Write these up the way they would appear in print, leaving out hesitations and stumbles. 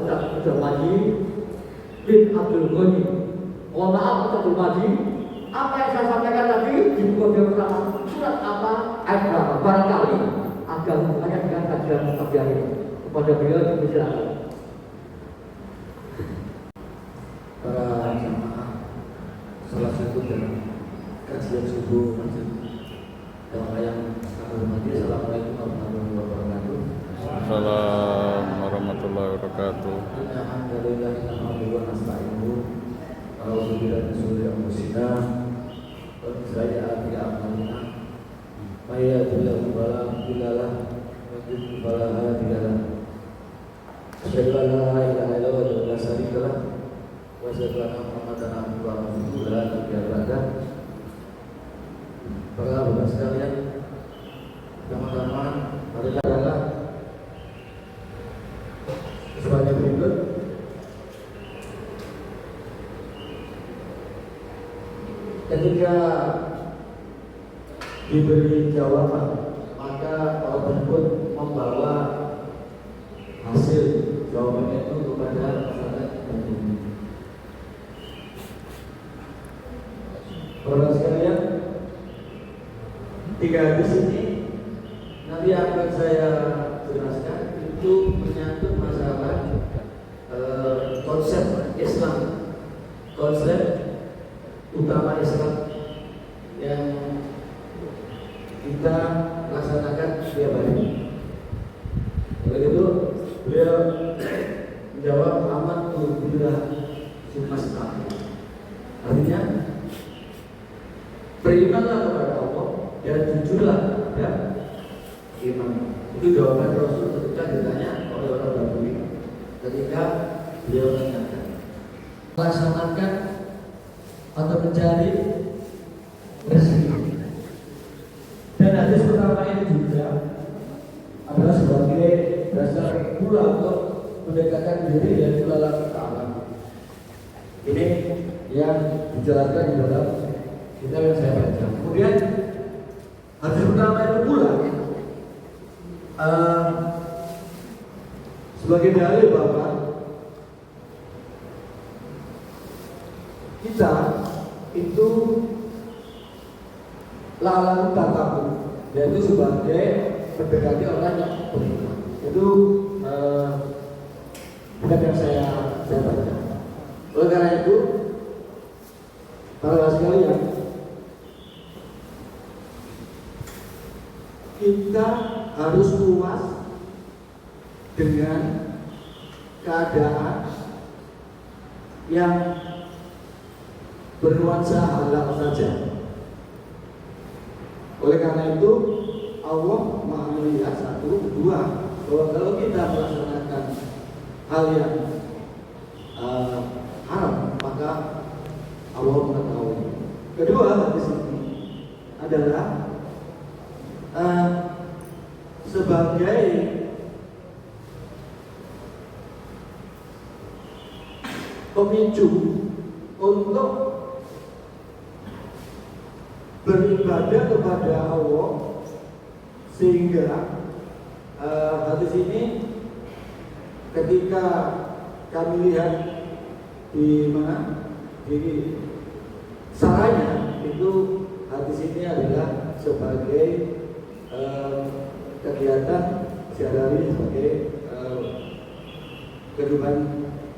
Ustaz Abdul Majid bin Abdul Ghani. Mohon maaf Ustaz Abdul Majid, apa yang saya sampaikan tadi di buku dia pertama surat apa ayat berapa? Barangkali ada hubungannya dengan kajian kajian ini. Kepada beliau dipersilakan. Para jamaah salah satu dalam kajian subuh masjid yang kami hormati, assalamualaikum warahmatullahi wabarakatuh. Assalamualaikum warahmatullahi wabarakatuh. Alhamdulillah wa nasta'inuhu wa a'udzubillahi min shururi anfusina wa min sayyiati a'malina. May yahdihillahu fala mudilla lahu wa may yudlil fala hadiya lahu. Asyhadu an la ilaha illallah wa la syarika lahu wa asyhadu anna Muhammadan abduhu wa rasuluhu la nabiyya ba'dah. Para bapak sekalian, pertama-tama marilah adalah sebagai berikut. Ketika diberi jawaban, maka orang tersebut membawa hasil jawabannya itu kepada masyarakat umum. Bapak sekalian, tiga hadis ini nanti akan saya jelaskan itu menyangkut masalah konsep Islam, konsep utama Islam yang kita laksanakan setiap hari. Oleh itu beliau menjawab amat bila sumastam. Artinya berimanlah kepada Allah dan jujurlah pada iman. Itu jawaban Rasul ketika ditanya oleh orang Badui. Ketika beliau menanyakan, laksanakan atau mencari rezeki. Dan hadis pertama ini juga adalah sebagai dasar pula untuk mendekatkan diri dan Allah Ta'ala. Ini yang dijelaskan di dalam kitab yang saya baca. Kemudian hadis pertama itu pula sebagai dalil bahwa kita itu lalang tatamu, yaitu sebagai mendekati orang yang beriman. Itu bukan yang saya baca. Oleh karena itu, para sekalian, kita harus puas dengan keadaan yang bernuansa halal saja. Oleh karena itu Allah Maha melihat satu, dua, bahwa kalau kita melaksanakan hal yang haram, maka Allah mengetahui. Kedua, hadis ini adalah sebagai pemicu untuk beribadah kepada Allah, sehingga hadis ini ketika kami lihat di mana di saranya, itu hadis ini adalah sebagai kegiatan sehari-hari, sebagai kehidupan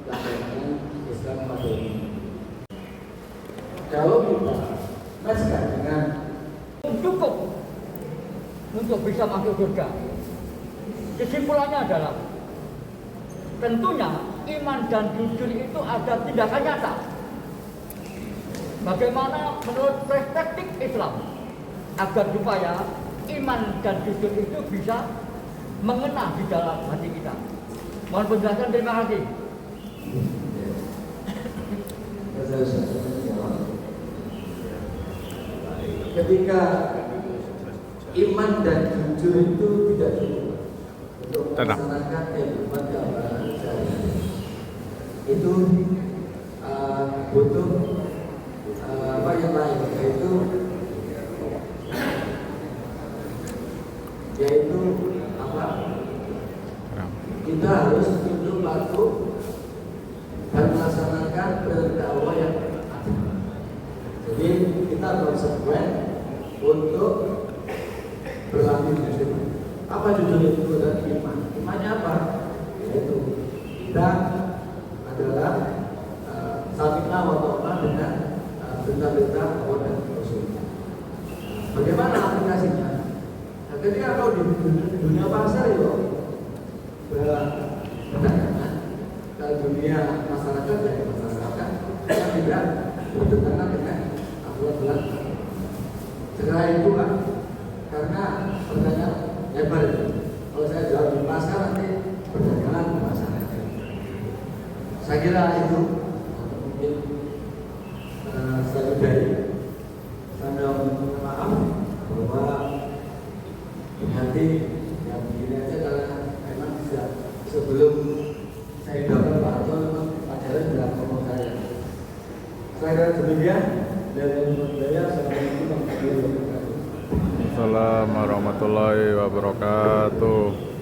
laksanakan Islam modern. Kalau kita masukkan dengan cukup untuk bisa masuk surga. Kesimpulannya adalah tentunya iman dan jujur itu ada tindakan nyata. Bagaimana menurut perspektif Islam agar supaya iman dan jujur itu bisa mengena di dalam hati kita. Mohon penjelasan, terima kasih. Ketika iman dan jujur itu tidak cukup untuk melaksanakan kehidupan keagamaan sehari-hari, itu butuh apa yang lain, yaitu apa? Kita harus harus tunduk patuh dan melaksanakan perintah Allah yang ada. Jadi kita konsekuen untuk berlaku jujur. Apa jujur itu adalah iman. Imannya apa? Yaitu kita adalah saminah wa ta'ah dengan perintah-perintah Allah dan Rasul. Bagaimana aplikasinya? Nah, ketika kau di dunia pasar itu berdagangan, kalau dunia masyarakat ya masyarakat kita tidak bertentangan dengan aturan. Sekarang itu kan karena pertanyaan lebar itu. Kalau saya jawab di pasar nanti perdagangan di masyarakat. Saya kira itu mungkin saya udahi. Saya mohon maaf bahwa nanti yang begini aja karena memang bisa sebelum saya dapat Pak Anton memang pelajaran sudah ngomong saya. Saya kira demikian dari saya. Assalamualaikum warahmatullahi wabarakatuh. Assalamualaikum warahmatullahi wabarakatuh.